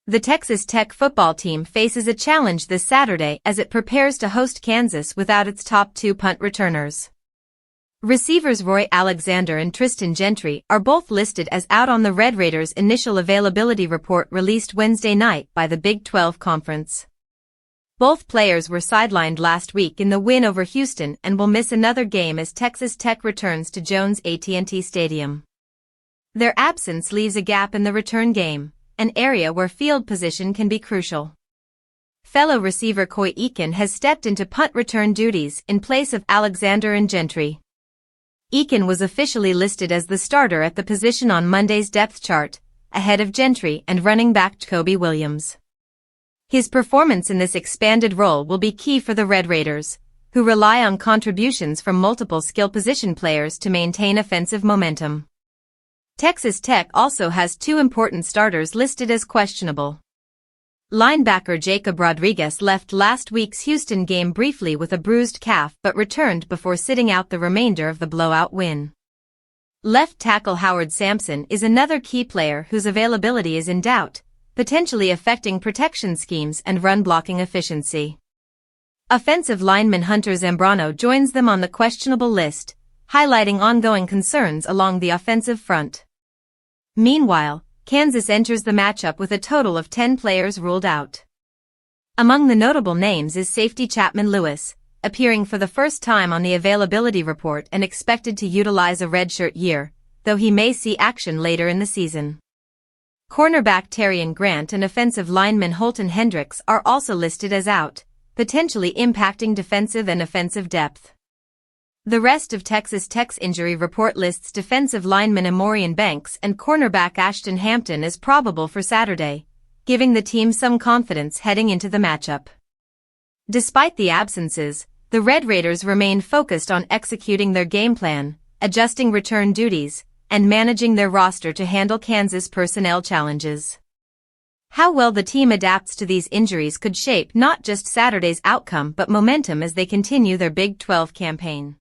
The Texas Tech football team faces a challenge this Saturday as it prepares to host Kansas without its top two punt returners. Receivers Alexander and Tristian Gentry are both listed as out on the Red Raiders' initial availability report released Wednesday night by the Big 12 Conference. Both players were sidelined last week in the win over Houston and will miss another game as Texas Tech returns to Jones AT&T Stadium. Their absence leaves a gap in the return game, an area where field position can be crucial. Fellow receiver Coy Eakin has stepped into punt return duties in place of Alexander and Gentry. Eakin was officially listed as the starter at the position on Monday's depth chart, ahead of Gentry and running back Kobe Williams. His performance in this expanded role will be key for the Red Raiders, who rely on contributions from multiple skill position players to maintain offensive momentum. Texas Tech also has two important starters listed as questionable. Linebacker Jacob Rodriguez left last week's Houston game briefly with a bruised calf but returned before sitting out the remainder of the blowout win. Left tackle Howard Sampson is another key player whose availability is in doubt, potentially affecting protection schemes and run-blocking efficiency. Offensive lineman Hunter Zambrano joins them on the questionable list, highlighting ongoing concerns along the offensive front. Meanwhile, Kansas enters the matchup with a total of 10 players ruled out. Among the notable names is safety Chapman Lewis, appearing for the first time on the availability report and expected to utilize a redshirt year, though he may see action later in the season. Cornerback Tarrion Grant and offensive lineman Holton Hendrix are also listed as out, potentially impacting defensive and offensive depth. The rest of Texas Tech's injury report lists defensive lineman Amorian Banks and cornerback Ashton Hampton as probable for Saturday, giving the team some confidence heading into the matchup. Despite the absences, the Red Raiders remain focused on executing their game plan, adjusting return duties, and managing their roster to handle Kansas personnel challenges. How well the team adapts to these injuries could shape not just Saturday's outcome but momentum as they continue their Big 12 campaign.